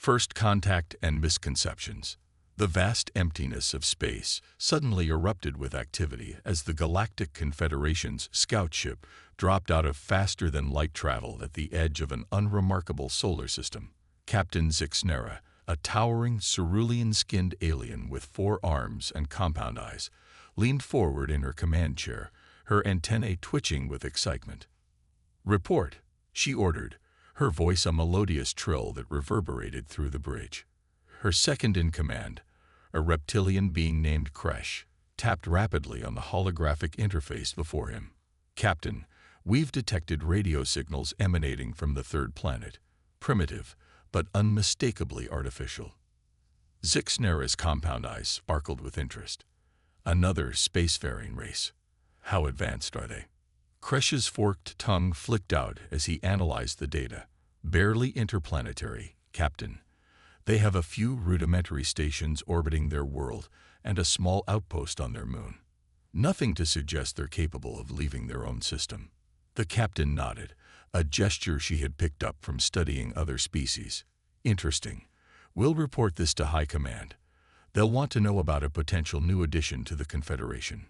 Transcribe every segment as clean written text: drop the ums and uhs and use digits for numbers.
First contact and misconceptions. The vast emptiness of space suddenly erupted with activity as the Galactic Confederation's scout ship dropped out of faster-than-light travel at the edge of an unremarkable solar system. Captain Zixnera, a towering cerulean-skinned alien with 4 arms and compound eyes, leaned forward in her command chair, her antennae twitching with excitement. "Report," she ordered, her voice a melodious trill that reverberated through the bridge. Her second-in-command, a reptilian being named Kresh, tapped rapidly on the holographic interface before him. "Captain, we've detected radio signals emanating from the third planet, primitive, but unmistakably artificial." Zixnera's compound eyes sparkled with interest. "Another spacefaring race. How advanced are they?" Kresh's forked tongue flicked out as he analyzed the data. "Barely interplanetary, Captain. They have a few rudimentary stations orbiting their world and a small outpost on their moon. Nothing to suggest they're capable of leaving their own system." The captain nodded, a gesture she had picked up from studying other species. "Interesting. We'll report this to High Command. They'll want to know about a potential new addition to the Confederation."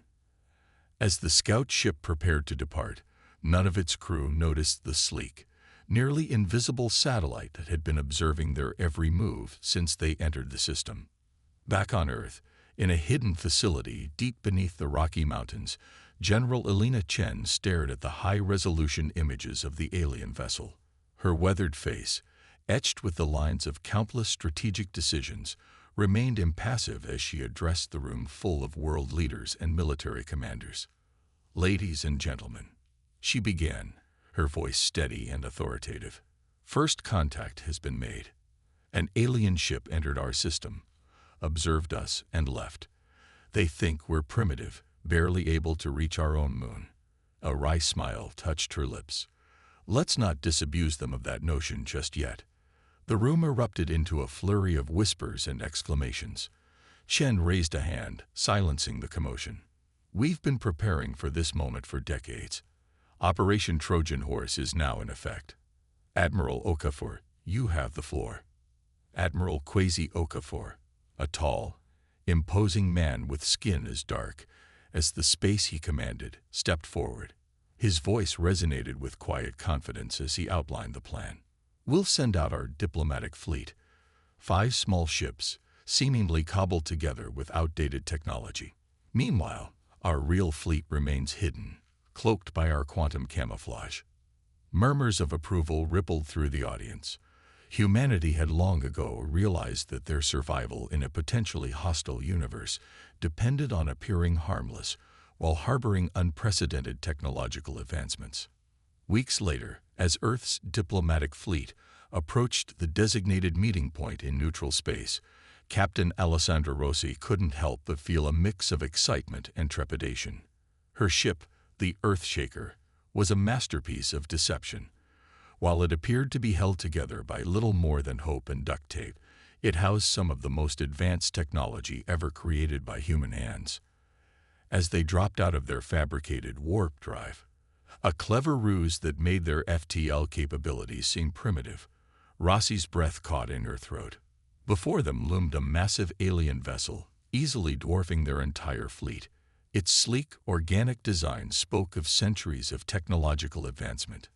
As the scout ship prepared to depart, none of its crew noticed the sleek, nearly invisible satellite that had been observing their every move since they entered the system. Back on Earth, in a hidden facility deep beneath the Rocky Mountains, General Elena Chen stared at the high-resolution images of the alien vessel. Her weathered face, etched with the lines of countless strategic decisions, remained impassive as she addressed the room full of world leaders and military commanders. "Ladies and gentlemen," she began, her voice steady and authoritative. "First contact has been made. An alien ship entered our system, observed us, and left. They think we're primitive, barely able to reach our own moon." A wry smile touched her lips. "Let's not disabuse them of that notion just yet." The room erupted into a flurry of whispers and exclamations. Chen raised a hand, silencing the commotion. "We've been preparing for this moment for decades. Operation Trojan Horse is now in effect. Admiral Okafor, you have the floor." Admiral Kwesi Okafor, a tall, imposing man with skin as dark as the space he commanded, stepped forward. His voice resonated with quiet confidence as he outlined the plan. "We'll send out our diplomatic fleet, 5 small ships, seemingly cobbled together with outdated technology. Meanwhile, our real fleet remains hidden, cloaked by our quantum camouflage." Murmurs of approval rippled through the audience. Humanity had long ago realized that their survival in a potentially hostile universe depended on appearing harmless while harboring unprecedented technological advancements. Weeks later, as Earth's diplomatic fleet approached the designated meeting point in neutral space, Captain Alessandra Rossi couldn't help but feel a mix of excitement and trepidation. Her ship, the Earthshaker, was a masterpiece of deception. While it appeared to be held together by little more than hope and duct tape, it housed some of the most advanced technology ever created by human hands. As they dropped out of their fabricated warp drive, a clever ruse that made their FTL capabilities seem primitive, Rossi's breath caught in her throat. Before them loomed a massive alien vessel, easily dwarfing their entire fleet. Its sleek, organic design spoke of centuries of technological advancement.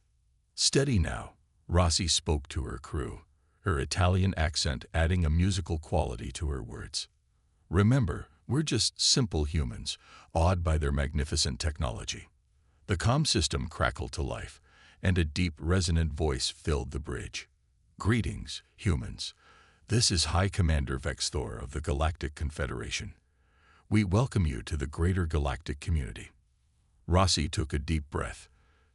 "Steady now," Rossi spoke to her crew, her Italian accent adding a musical quality to her words. "Remember, we're just simple humans, awed by their magnificent technology." The comm system crackled to life, and a deep, resonant voice filled the bridge. "Greetings, humans. This is High Commander Vexthor of the Galactic Confederation. We welcome you to the greater galactic community." Rossi took a deep breath,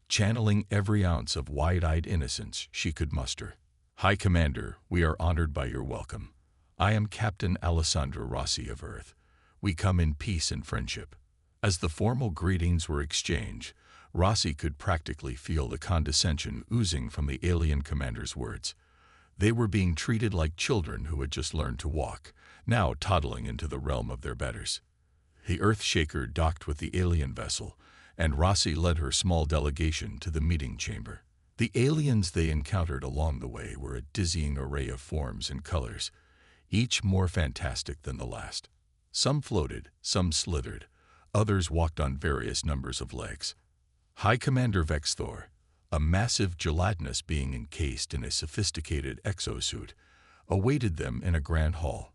channeling every ounce of wide-eyed innocence she could muster. "High Commander, we are honored by your welcome. I am Captain Alessandra Rossi of Earth. We come in peace and friendship." As the formal greetings were exchanged, Rossi could practically feel the condescension oozing from the alien commander's words. They were being treated like children who had just learned to walk, now toddling into the realm of their betters. The Earthshaker docked with the alien vessel, and Rossi led her small delegation to the meeting chamber. The aliens they encountered along the way were a dizzying array of forms and colors, each more fantastic than the last. Some floated, some slithered, others walked on various numbers of legs. High Commander Vexthor, a massive gelatinous being encased in a sophisticated exosuit, awaited them in a grand hall.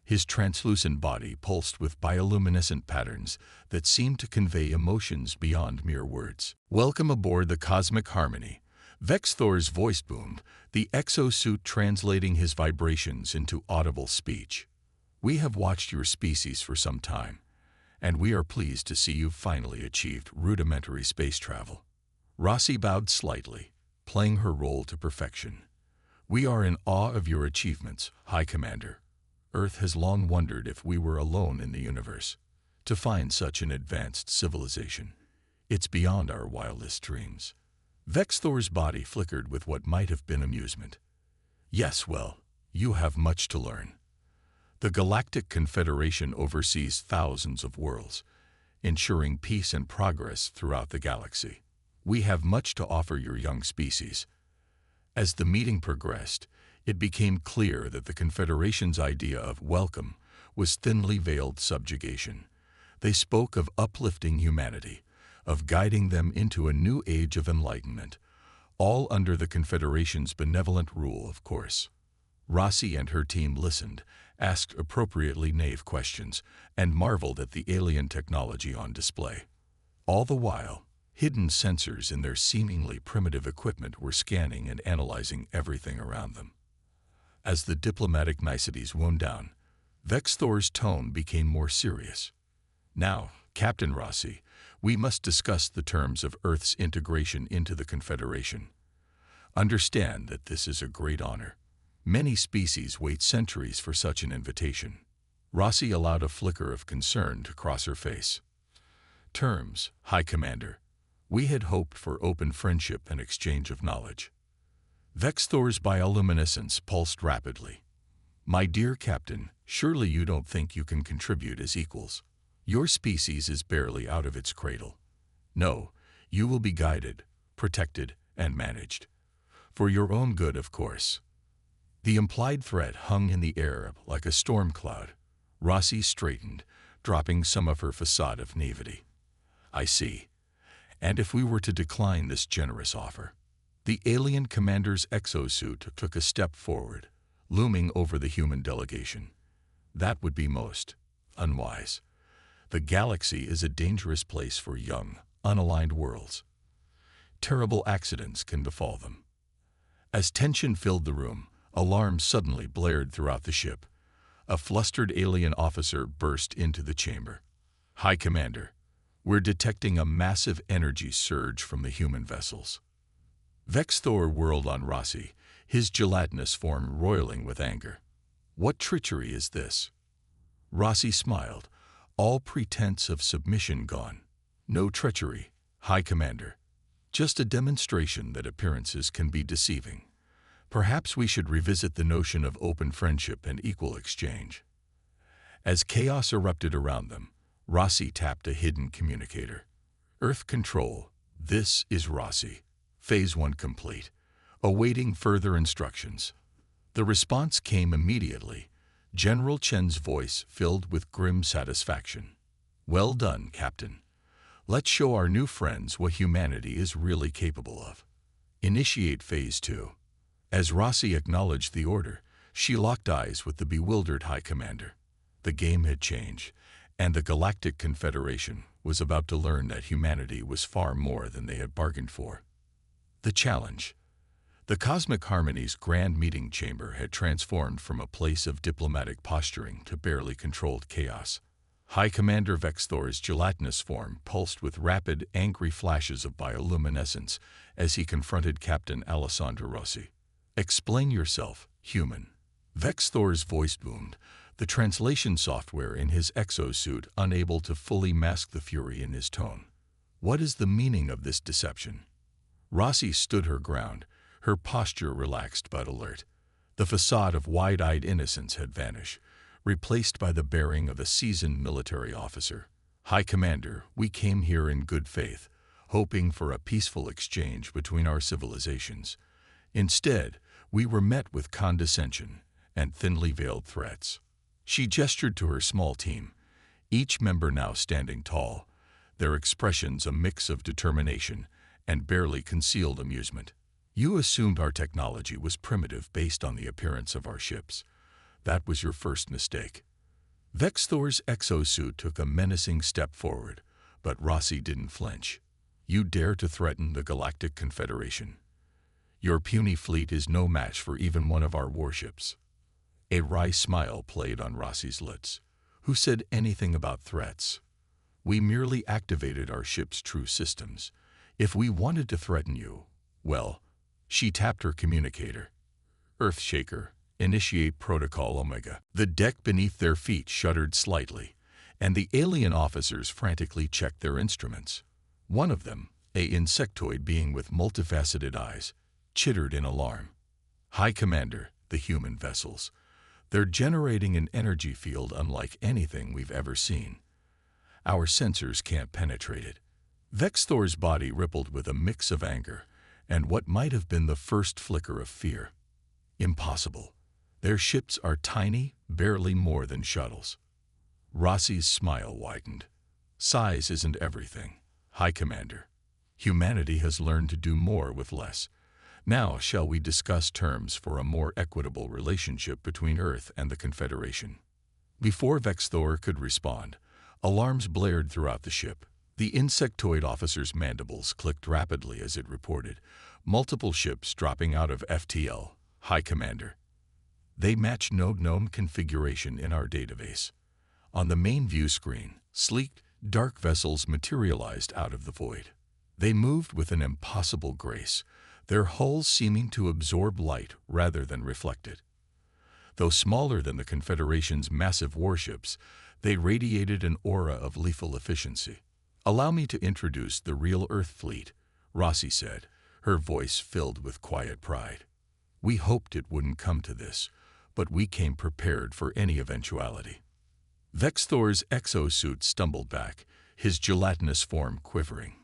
His translucent body pulsed with bioluminescent patterns that seemed to convey emotions beyond mere words. "Welcome aboard the Cosmic Harmony." Vexthor's voice boomed, the exosuit translating his vibrations into audible speech. "We have watched your species for some time, and we are pleased to see you've finally achieved rudimentary space travel." Rossi bowed slightly, playing her role to perfection. "We are in awe of your achievements, High Commander. Earth has long wondered if we were alone in the universe. To find such an advanced civilization, it's beyond our wildest dreams." Vexthor's body flickered with what might have been amusement. "Yes, well, you have much to learn. The Galactic Confederation oversees thousands of worlds, ensuring peace and progress throughout the galaxy. We have much to offer your young species." As the meeting progressed, it became clear that the Confederation's idea of welcome was thinly veiled subjugation. They spoke of uplifting humanity, of guiding them into a new age of enlightenment, all under the Confederation's benevolent rule, of course. Rossi and her team listened, asked appropriately naive questions, and marveled at the alien technology on display. All the while, hidden sensors in their seemingly primitive equipment were scanning and analyzing everything around them. As the diplomatic niceties wound down, Vexthor's tone became more serious. "Now, Captain Rossi, we must discuss the terms of Earth's integration into the Confederation. Understand that this is a great honor. Many species wait centuries for such an invitation." Rossi allowed a flicker of concern to cross her face. "Terms, High Commander. We had hoped for open friendship and exchange of knowledge." Vexthor's bioluminescence pulsed rapidly. "My dear Captain, surely you don't think you can contribute as equals. Your species is barely out of its cradle. No, you will be guided, protected, and managed. For your own good, of course." The implied threat hung in the air like a storm cloud. Rossi straightened, dropping some of her facade of naivety. "I see. And if we were to decline this generous offer?" The alien commander's exosuit took a step forward, looming over the human delegation. "That would be most unwise. The galaxy is a dangerous place for young, unaligned worlds. Terrible accidents can befall them." As tension filled the room, alarms suddenly blared throughout the ship. A flustered alien officer burst into the chamber. "High Commander, we're detecting a massive energy surge from the human vessels." Vexthor whirled on Rossi, his gelatinous form roiling with anger. "What treachery is this?" Rossi smiled, all pretense of submission gone. "No treachery, High Commander. Just a demonstration that appearances can be deceiving. Perhaps we should revisit the notion of open friendship and equal exchange." As chaos erupted around them, Rossi tapped a hidden communicator. "Earth Control, this is Rossi. Phase 1 complete. Awaiting further instructions." The response came immediately, General Chen's voice filled with grim satisfaction. "Well done, Captain. Let's show our new friends what humanity is really capable of. Initiate Phase 2. As Rossi acknowledged the order, she locked eyes with the bewildered High Commander. The game had changed, and the Galactic Confederation was about to learn that humanity was far more than they had bargained for. The challenge. The Cosmic Harmony's grand meeting chamber had transformed from a place of diplomatic posturing to barely controlled chaos. High Commander Vexthor's gelatinous form pulsed with rapid, angry flashes of bioluminescence as he confronted Captain Alessandro Rossi. "Explain yourself, human." Vexthor's voice boomed, the translation software in his exosuit unable to fully mask the fury in his tone. "What is the meaning of this deception?" Rossi stood her ground, her posture relaxed but alert. The facade of wide-eyed innocence had vanished, replaced by the bearing of a seasoned military officer. "High Commander, we came here in good faith, hoping for a peaceful exchange between our civilizations. Instead, we were met with condescension and thinly veiled threats. She gestured to her small team, each member now standing tall, their expressions a mix of determination and barely concealed amusement. You assumed our technology was primitive based on the appearance of our ships. That was your first mistake. Vexthor's exosuit took a menacing step forward, but Rossi didn't flinch. You dare to threaten the Galactic Confederation. Your puny fleet is no match for even one of our warships. A wry smile played on Rossi's lips. Who said anything about threats? We merely activated our ship's true systems. If we wanted to threaten you, well, she tapped her communicator. Earthshaker, initiate Protocol Omega. The deck beneath their feet shuddered slightly, and the alien officers frantically checked their instruments. One of them, a insectoid being with multifaceted eyes, chittered in alarm. High Commander, the human vessels. They're generating an energy field unlike anything we've ever seen. Our sensors can't penetrate it. Vexthor's body rippled with a mix of anger and what might have been the first flicker of fear. Impossible. Their ships are tiny, barely more than shuttles. Rossi's smile widened. Size isn't everything, High Commander. Humanity has learned to do more with less. Now shall we discuss terms for a more equitable relationship between Earth and the Confederation? Before Vexthor could respond, alarms blared throughout the ship. The insectoid officer's mandibles clicked rapidly as it reported, multiple ships dropping out of FTL, High Commander. They match node-gnome configuration in our database. On the main view screen, sleek, dark vessels materialized out of the void. They moved with an impossible grace, their hulls seeming to absorb light rather than reflect it. Though smaller than the Confederation's massive warships, they radiated an aura of lethal efficiency. "Allow me to introduce the real Earth fleet," Rossi said, her voice filled with quiet pride. "We hoped it wouldn't come to this, but we came prepared for any eventuality." Vexthor's exosuit stumbled back, his gelatinous form quivering.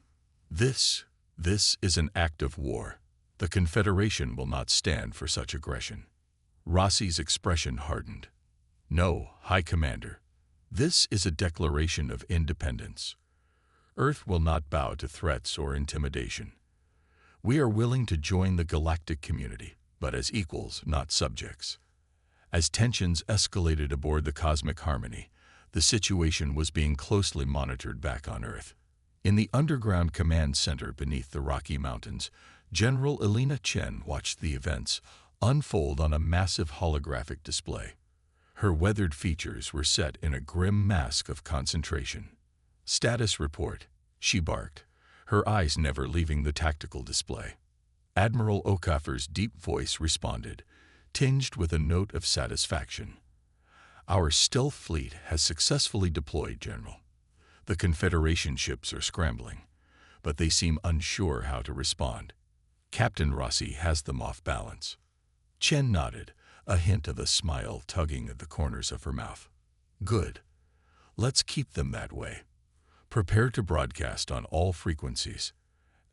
This is an act of war. The Confederation will not stand for such aggression." Rossi's expression hardened. "No, High Commander. This is a declaration of independence. Earth will not bow to threats or intimidation. We are willing to join the galactic community, but as equals, not subjects." As tensions escalated aboard the Cosmic Harmony, the situation was being closely monitored back on Earth. In the underground command center beneath the Rocky Mountains, General Elena Chen watched the events unfold on a massive holographic display. Her weathered features were set in a grim mask of concentration. "Status report," she barked, her eyes never leaving the tactical display. Admiral Okafor's deep voice responded, tinged with a note of satisfaction. "Our stealth fleet has successfully deployed, General. The Confederation ships are scrambling, but they seem unsure how to respond. Captain Rossi has them off balance." Chen nodded, a hint of a smile tugging at the corners of her mouth. "Good. Let's keep them that way. Prepare to broadcast on all frequencies."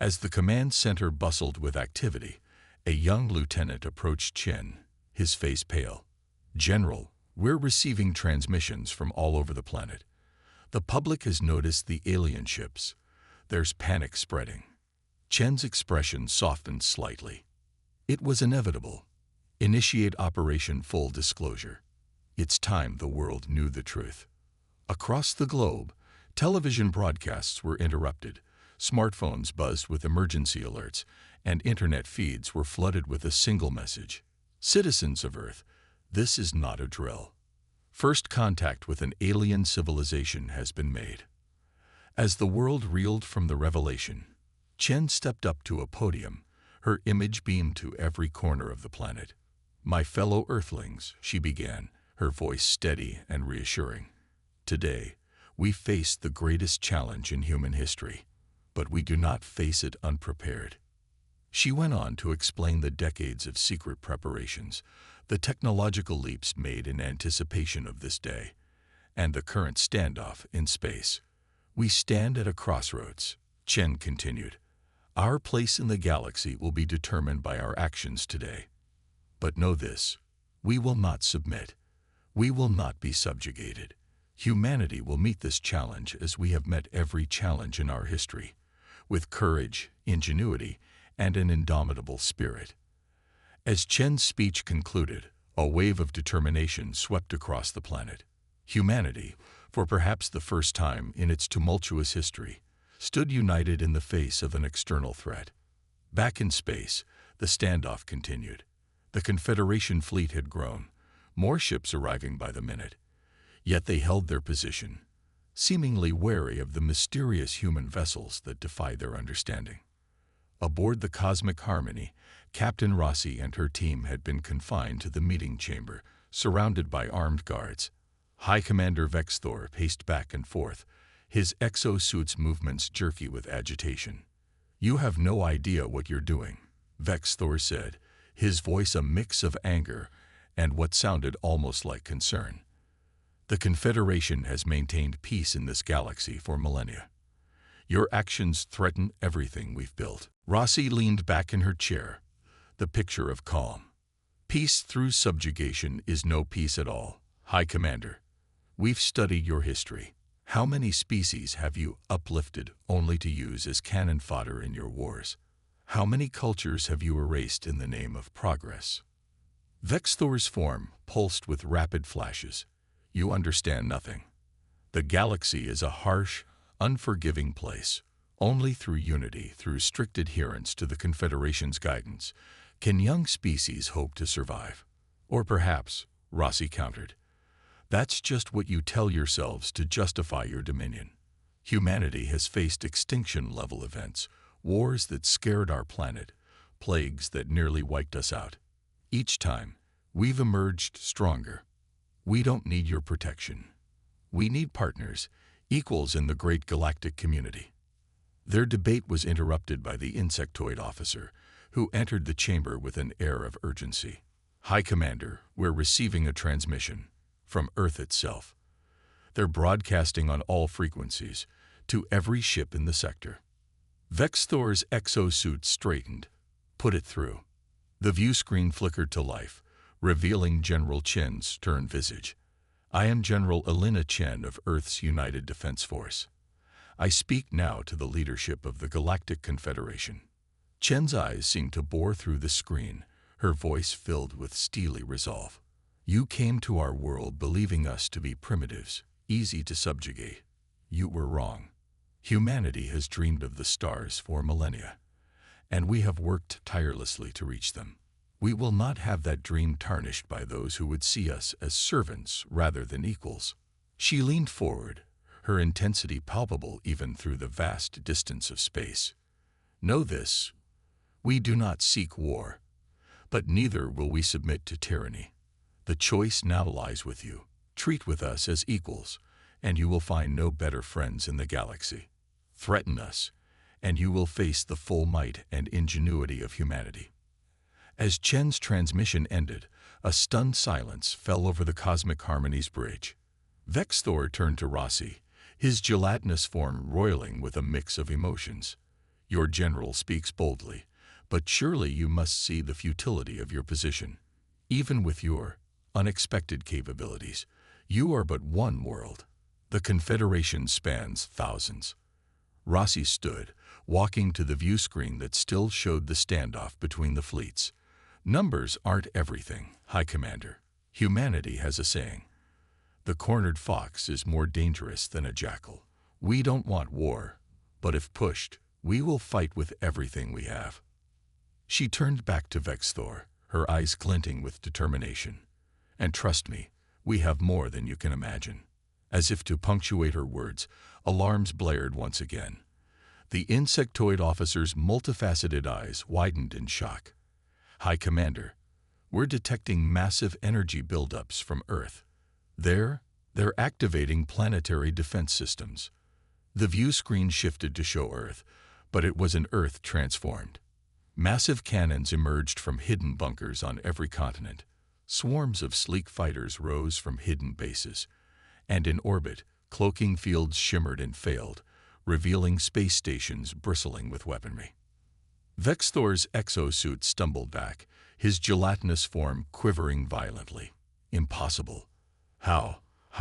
As the command center bustled with activity, a young lieutenant approached Chen, his face pale. "General, we're receiving transmissions from all over the planet. The public has noticed the alien ships. There's panic spreading." Chen's expression softened slightly. "It was inevitable. Initiate Operation Full Disclosure. It's time the world knew the truth." Across the globe, television broadcasts were interrupted, smartphones buzzed with emergency alerts, and internet feeds were flooded with a single message. "Citizens of Earth, this is not a drill. First contact with an alien civilization has been made." As the world reeled from the revelation, Chen stepped up to a podium, her image beamed to every corner of the planet. "My fellow Earthlings," she began, her voice steady and reassuring. "Today, we face the greatest challenge in human history, but we do not face it unprepared." She went on to explain the decades of secret preparations, the technological leaps made in anticipation of this day, and the current standoff in space. "We stand at a crossroads." Chen continued, "Our place in the galaxy will be determined by our actions today. But know this, we will not submit. We will not be subjugated. Humanity will meet this challenge as we have met every challenge in our history, with courage, ingenuity, and an indomitable spirit." As Chen's speech concluded, a wave of determination swept across the planet. Humanity, for perhaps the first time in its tumultuous history, stood united in the face of an external threat. Back in space, the standoff continued. The Confederation fleet had grown, more ships arriving by the minute. Yet they held their position, seemingly wary of the mysterious human vessels that defy their understanding. Aboard the Cosmic Harmony, Captain Rossi and her team had been confined to the meeting chamber, surrounded by armed guards. High Commander Vexthor paced back and forth, his exosuit's movements jerky with agitation. "You have no idea what you're doing," Vexthor said, his voice a mix of anger and what sounded almost like concern. "The Confederation has maintained peace in this galaxy for millennia. Your actions threaten everything we've built." Rossi leaned back in her chair, the picture of calm. "Peace through subjugation is no peace at all, High Commander. We've studied your history. How many species have you uplifted only to use as cannon fodder in your wars? How many cultures have you erased in the name of progress?" Vexthor's form pulsed with rapid flashes. "You understand nothing. The galaxy is a harsh, unforgiving place. Only through unity, through strict adherence to the Confederation's guidance, can young species hope to survive." "Or perhaps," Rossi countered, "that's just what you tell yourselves to justify your dominion. Humanity has faced extinction-level events, wars that scared our planet, plagues that nearly wiped us out. Each time, we've emerged stronger. We don't need your protection. We need partners, equals in the great galactic community." Their debate was interrupted by the insectoid officer, who entered the chamber with an air of urgency. "High Commander, we're receiving a transmission from Earth itself. They're broadcasting on all frequencies, to every ship in the sector." Vexthor's exosuit straightened. "Put it through." The view screen flickered to life, revealing General Chen's stern visage. "I am General Elena Chen of Earth's United Defense Force. I speak now to the leadership of the Galactic Confederation." Chen's eyes seemed to bore through the screen, her voice filled with steely resolve. "You came to our world believing us to be primitives, easy to subjugate. You were wrong. Humanity has dreamed of the stars for millennia, and we have worked tirelessly to reach them. We will not have that dream tarnished by those who would see us as servants rather than equals." She leaned forward, her intensity palpable even through the vast distance of space. "Know this, we do not seek war, but neither will we submit to tyranny. The choice now lies with you. Treat with us as equals, and you will find no better friends in the galaxy. Threaten us, and you will face the full might and ingenuity of humanity." As Chen's transmission ended, a stunned silence fell over the Cosmic Harmony's bridge. Vexthor turned to Rossi, his gelatinous form roiling with a mix of emotions. "Your general speaks boldly, but surely you must see the futility of your position. Even with your unexpected capabilities, you are but one world. The Confederation spans thousands." Rossi stood, walking to the view screen that still showed the standoff between the fleets. "Numbers aren't everything, High Commander. Humanity has a saying. The cornered fox is more dangerous than a jackal. We don't want war, but if pushed, we will fight with everything we have." She turned back to Vexthor, her eyes glinting with determination. "And trust me, we have more than you can imagine." As if to punctuate her words, alarms blared once again. The insectoid officer's multifaceted eyes widened in shock. "High Commander, we're detecting massive energy buildups from Earth. They're activating planetary defense systems." The view screen shifted to show Earth, but it was an Earth transformed. Massive cannons emerged from hidden bunkers on every continent. Swarms of sleek fighters rose from hidden bases, and in orbit, cloaking fields shimmered and failed, revealing space stations bristling with weaponry. Vexthor's exosuit stumbled back, his gelatinous form quivering violently. Impossible. How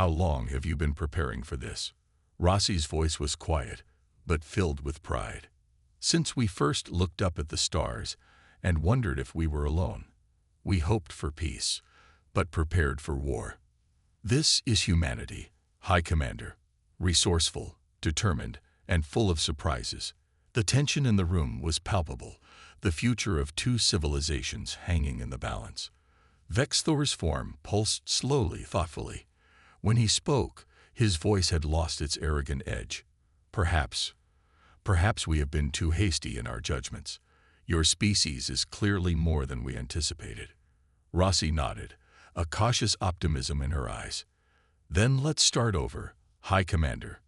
long have you been preparing for this? Rossi's voice was quiet, but filled with pride. Since we first looked up at the stars and wondered if we were alone. We hoped for peace, but prepared for war. This is humanity, High Commander. Resourceful, determined, and full of surprises. The tension in the room was palpable, the future of two civilizations hanging in the balance. Vexthor's form pulsed slowly, thoughtfully. When he spoke, his voice had lost its arrogant edge. Perhaps we have been too hasty in our judgments. Your species is clearly more than we anticipated. Rossi nodded, a cautious optimism in her eyes. Then let's start over, High Commander.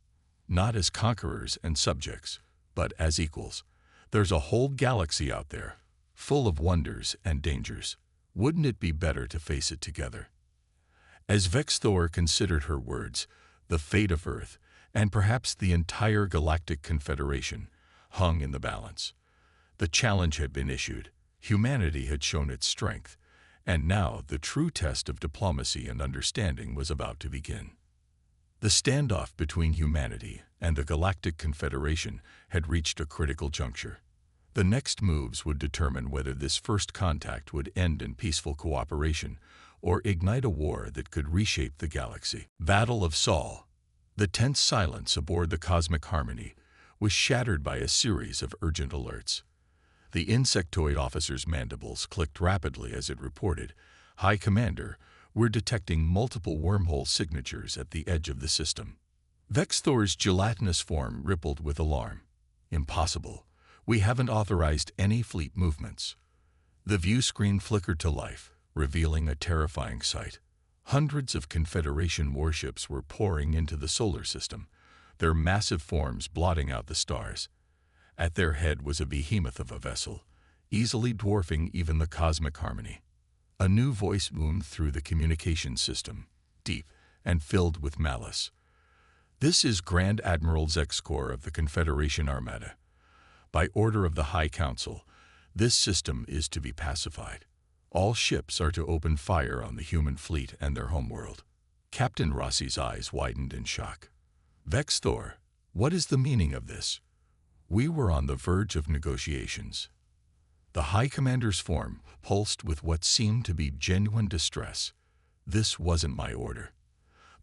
Not as conquerors and subjects, but as equals. There's a whole galaxy out there, full of wonders and dangers. Wouldn't it be better to face it together? As Vexthor considered her words, the fate of Earth, and perhaps the entire Galactic Confederation, hung in the balance. The challenge had been issued, humanity had shown its strength, and now the true test of diplomacy and understanding was about to begin. The standoff between humanity and the Galactic Confederation had reached a critical juncture. The next moves would determine whether this first contact would end in peaceful cooperation or ignite a war that could reshape the galaxy. Battle of Sol. The tense silence aboard the Cosmic Harmony was shattered by a series of urgent alerts. The insectoid officer's mandibles clicked rapidly as it reported, "High Commander, we're detecting multiple wormhole signatures at the edge of the system." Vexthor's gelatinous form rippled with alarm. "Impossible. We haven't authorized any fleet movements." The view screen flickered to life, revealing a terrifying sight. Hundreds of Confederation warships were pouring into the solar system, their massive forms blotting out the stars. At their head was a behemoth of a vessel, easily dwarfing even the Cosmic Harmony. A new voice boomed through the communications system, deep and filled with malice. "This is Grand Admiral Zexkor of the Confederation Armada. By order of the High Council, this system is to be pacified. All ships are to open fire on the human fleet and their homeworld." Captain Rossi's eyes widened in shock. "Vexthor, what is the meaning of this?" We were on the verge of negotiations. The High Commander's form pulsed with what seemed to be genuine distress. "This wasn't my order.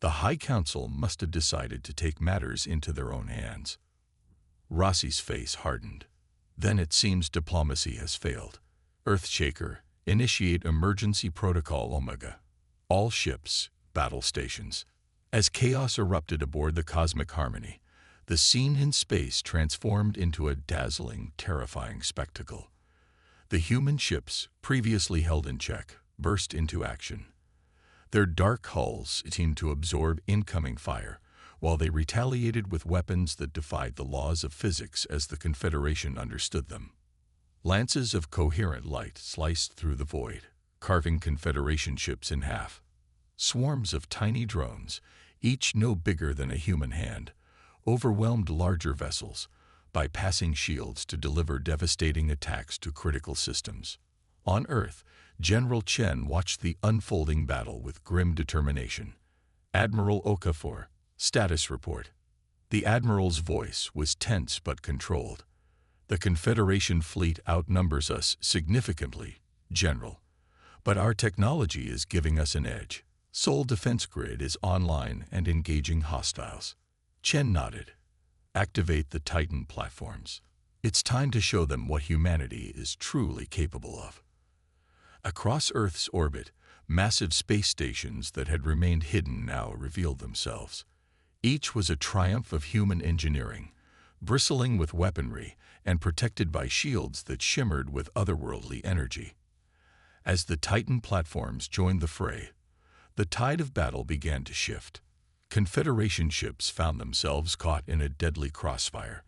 The High Council must have decided to take matters into their own hands." Rossi's face hardened. "Then it seems diplomacy has failed. Earthshaker, initiate emergency protocol Omega. All ships, battle stations." As chaos erupted aboard the Cosmic Harmony, the scene in space transformed into a dazzling, terrifying spectacle. The human ships, previously held in check, burst into action. Their dark hulls seemed to absorb incoming fire, while they retaliated with weapons that defied the laws of physics as the Confederation understood them. Lances of coherent light sliced through the void, carving Confederation ships in half. Swarms of tiny drones, each no bigger than a human hand, overwhelmed larger vessels, bypassing shields to deliver devastating attacks to critical systems. On Earth, General Chen watched the unfolding battle with grim determination. "Admiral Okafor, status report." The Admiral's voice was tense but controlled. "The Confederation fleet outnumbers us significantly, General. But our technology is giving us an edge. Sol Defense Grid is online and engaging hostiles." Chen nodded. "Activate the Titan platforms. It's time to show them what humanity is truly capable of." Across Earth's orbit, massive space stations that had remained hidden now revealed themselves. Each was a triumph of human engineering, bristling with weaponry and protected by shields that shimmered with otherworldly energy. As the Titan platforms joined the fray, the tide of battle began to shift. Confederation ships found themselves caught in a deadly crossfire,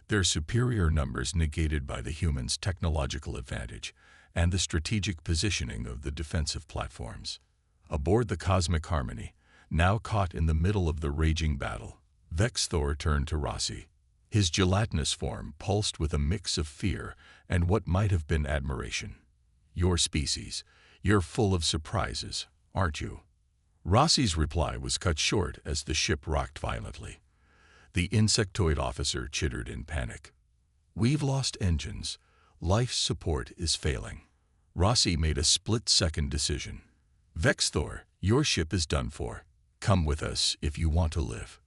their superior numbers negated by the humans' technological advantage and the strategic positioning of the defensive platforms. Aboard the Cosmic Harmony, now caught in the middle of the raging battle, Vexthor turned to Rossi. His gelatinous form pulsed with a mix of fear and what might have been admiration. "Your species. You're full of surprises, aren't you?" Rossi's reply was cut short as the ship rocked violently. The insectoid officer chittered in panic. "We've lost engines. Life support is failing." Rossi made a split-second decision. "Vexthor, your ship is done for. Come with us if you want to live."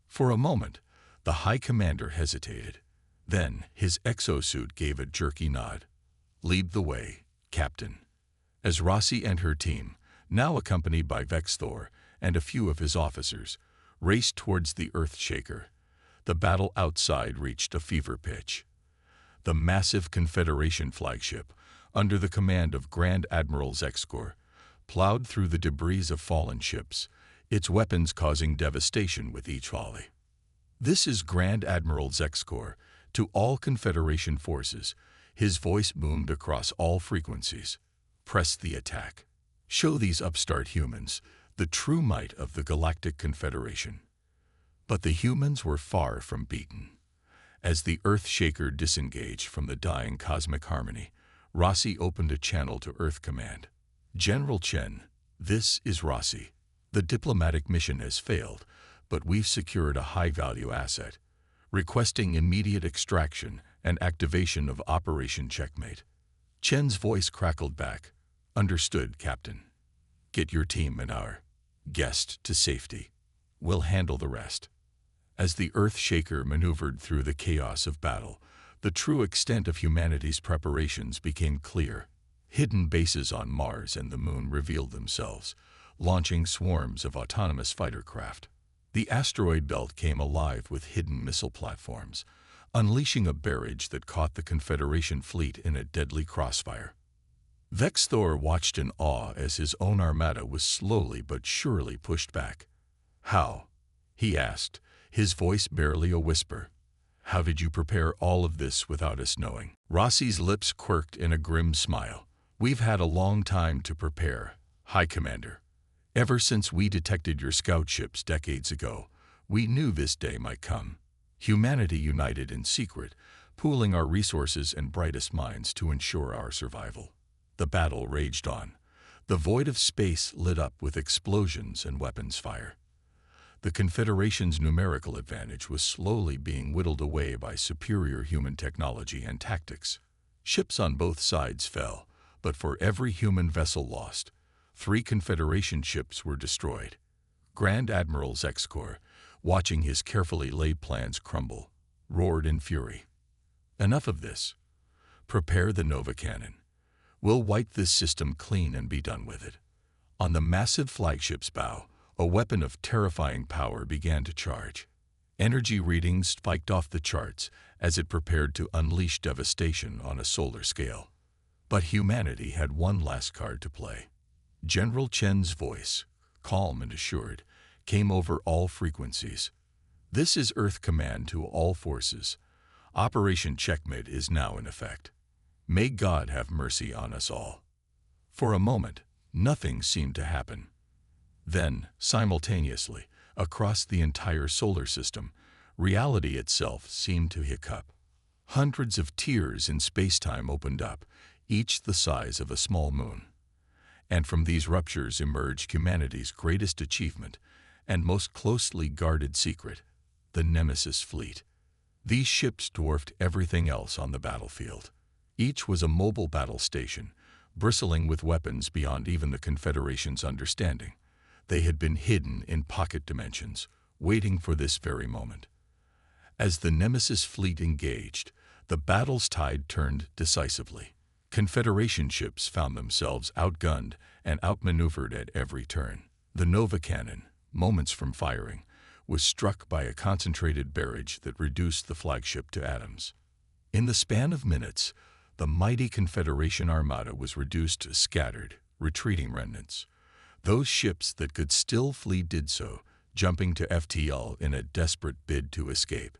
For a moment, the High Commander hesitated. Then his exosuit gave a jerky nod. "Lead the way, Captain." As Rossi and her team, now accompanied by Vexthor and a few of his officers, raced towards the Earthshaker, the battle outside reached a fever pitch. The massive Confederation flagship, under the command of Grand Admiral Zexkor, plowed through the debris of fallen ships, its weapons causing devastation with each volley. "This is Grand Admiral Zexkor. To all Confederation forces," his voice boomed across all frequencies. "Press the attack. Show these upstart humans the true might of the Galactic Confederation." But the humans were far from beaten. As the Earthshaker disengaged from the dying cosmic harmony, Rossi opened a channel to Earth Command. "General Chen, this is Rossi. The diplomatic mission has failed, but we've secured a high-value asset, requesting immediate extraction and activation of Operation Checkmate." Chen's voice crackled back. "Understood, Captain. Get your team and our guest to safety. We'll handle the rest." As the Earthshaker maneuvered through the chaos of battle, the true extent of humanity's preparations became clear. Hidden bases on Mars and the Moon revealed themselves, launching swarms of autonomous fighter craft. The asteroid belt came alive with hidden missile platforms, unleashing a barrage that caught the Confederation fleet in a deadly crossfire. Vexthor watched in awe as his own armada was slowly but surely pushed back. "How?" he asked, his voice barely a whisper. "How did you prepare all of this without us knowing?" Rossi's lips quirked in a grim smile. "We've had a long time to prepare, High Commander. Ever since we detected your scout ships decades ago, we knew this day might come. Humanity united in secret, pooling our resources and brightest minds to ensure our survival." The battle raged on. The void of space lit up with explosions and weapons fire. The Confederation's numerical advantage was slowly being whittled away by superior human technology and tactics. Ships on both sides fell, but for every human vessel lost, 3 Confederation ships were destroyed. Grand Admiral Zexkor, watching his carefully laid plans crumble, roared in fury. "Enough of this. Prepare the Nova Cannon. We'll wipe this system clean and be done with it." On the massive flagship's bow, a weapon of terrifying power began to charge. Energy readings spiked off the charts as it prepared to unleash devastation on a solar scale. But humanity had one last card to play. General Chen's voice, calm and assured, came over all frequencies. "This is Earth Command to all forces. Operation Checkmate is now in effect. May God have mercy on us all." For a moment, nothing seemed to happen. Then, simultaneously, across the entire solar system, reality itself seemed to hiccup. Hundreds of tears in space-time opened up, each the size of a small moon. And from these ruptures emerged humanity's greatest achievement and most closely guarded secret, the Nemesis fleet. These ships dwarfed everything else on the battlefield. Each was a mobile battle station, bristling with weapons beyond even the Confederation's understanding. They had been hidden in pocket dimensions, waiting for this very moment. As the Nemesis fleet engaged, the battle's tide turned decisively. Confederation ships found themselves outgunned and outmaneuvered at every turn. The Nova Cannon, moments from firing, was struck by a concentrated barrage that reduced the flagship to atoms. In the span of minutes, the mighty Confederation armada was reduced to scattered, retreating remnants. Those ships that could still flee did so, jumping to FTL in a desperate bid to escape.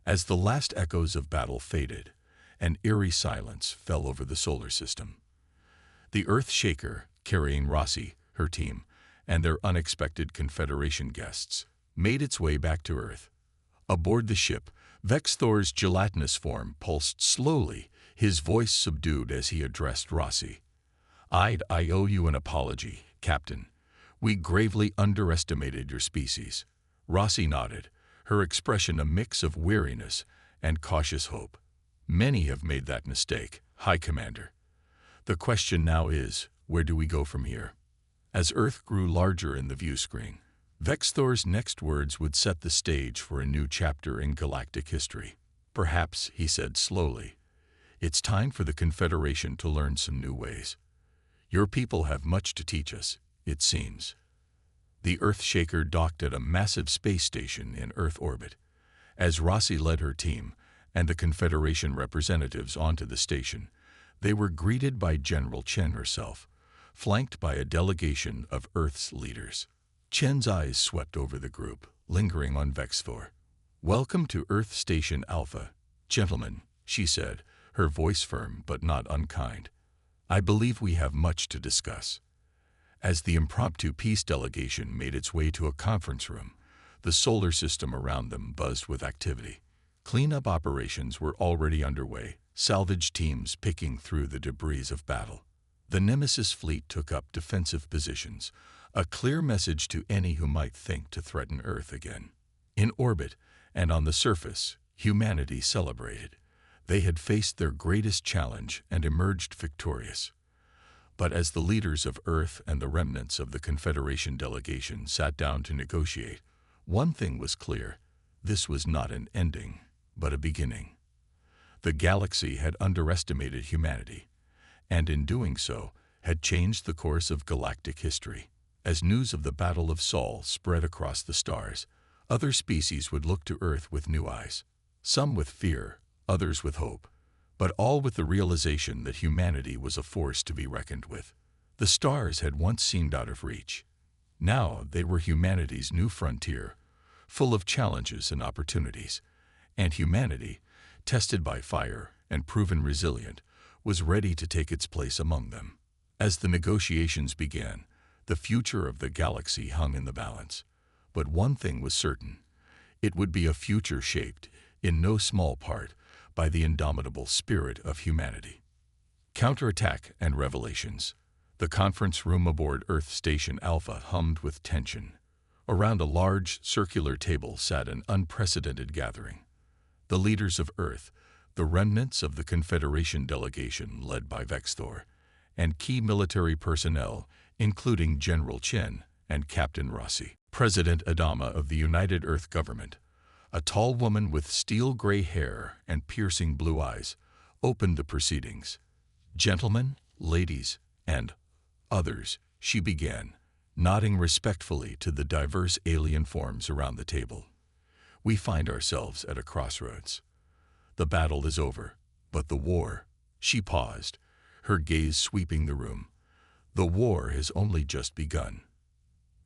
As the last echoes of battle faded, an eerie silence fell over the solar system. The Earthshaker, carrying Rossi, her team, and their unexpected Confederation guests, made its way back to Earth. Aboard the ship, Vexthor's gelatinous form pulsed slowly, his voice subdued as he addressed Rossi. I owe you an apology, Captain. We gravely underestimated your species. Rossi nodded, her expression a mix of weariness and cautious hope. Many have made that mistake, High Commander. The question now is, where do we go from here? As Earth grew larger in the view screen, Vexthor's next words would set the stage for a new chapter in galactic history. Perhaps, he said slowly, it's time for the Confederation to learn some new ways. Your people have much to teach us, it seems. The Earthshaker docked at a massive space station in Earth orbit. As Rossi led her team and the Confederation representatives onto the station, they were greeted by General Chen herself, flanked by a delegation of Earth's leaders. Chen's eyes swept over the group, lingering on Vexthor. "Welcome to Earth Station Alpha, gentlemen," she said, her voice firm but not unkind. "I believe we have much to discuss." As the impromptu peace delegation made its way to a conference room, the solar system around them buzzed with activity. Cleanup operations were already underway, salvage teams picking through the debris of battle. The Nemesis fleet took up defensive positions, a clear message to any who might think to threaten Earth again. In orbit and on the surface, humanity celebrated. They had faced their greatest challenge and emerged victorious. But as the leaders of Earth and the remnants of the Confederation delegation sat down to negotiate, one thing was clear: this was not an ending, but a beginning. The galaxy had underestimated humanity, and in doing so, had changed the course of galactic history. As news of the Battle of Sol spread across the stars, other species would look to Earth with new eyes, some with fear, others with hope, but all with the realization that humanity was a force to be reckoned with. The stars had once seemed out of reach. Now they were humanity's new frontier, full of challenges and opportunities, and humanity, tested by fire and proven resilient, was ready to take its place among them. As the negotiations began, the future of the galaxy hung in the balance. But one thing was certain: it would be a future shaped, in no small part, by the indomitable spirit of humanity. Counterattack and revelations. The conference room aboard Earth Station Alpha hummed with tension. Around a large, circular table sat an unprecedented gathering. The leaders of Earth, the remnants of the Confederation delegation led by Vexthor, and key military personnel, including General Chen and Captain Rossi. President Adama of the United Earth Government, a tall woman with steel-gray hair and piercing blue eyes, opened the proceedings. "Gentlemen, ladies, and others," she began, nodding respectfully to the diverse alien forms around the table. "We find ourselves at a crossroads. The battle is over, but the war—" She paused, her gaze sweeping the room. "The war has only just begun."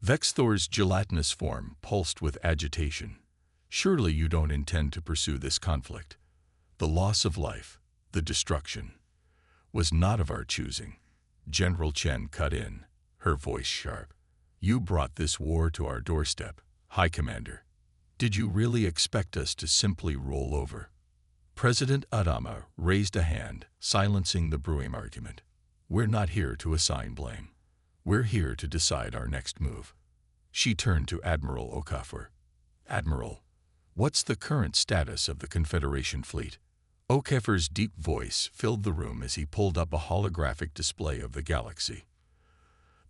Vexthor's gelatinous form pulsed with agitation. "Surely you don't intend to pursue this conflict. The loss of life, the destruction, was not of our choosing." General Chen cut in, her voice sharp. "You brought this war to our doorstep, High Commander. Did you really expect us to simply roll over?" President Adama raised a hand, silencing the brewing argument. "We're not here to assign blame. We're here to decide our next move." She turned to Admiral Okafor. "Admiral, what's the current status of the Confederation fleet?" Okafor's deep voice filled the room as he pulled up a holographic display of the galaxy.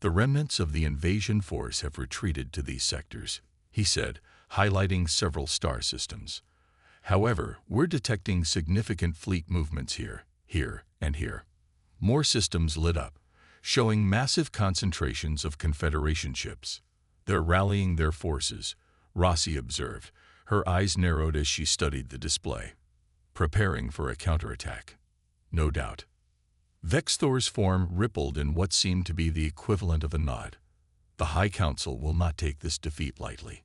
"The remnants of the invasion force have retreated to these sectors," he said, highlighting several star systems. "However, we're detecting significant fleet movements here, and here." More systems lit up, showing massive concentrations of Confederation ships. "They're rallying their forces," Rossi observed, her eyes narrowed as she studied the display. "Preparing for a counterattack." "No doubt." Vexthor's form rippled in what seemed to be the equivalent of a nod. "The High Council will not take this defeat lightly.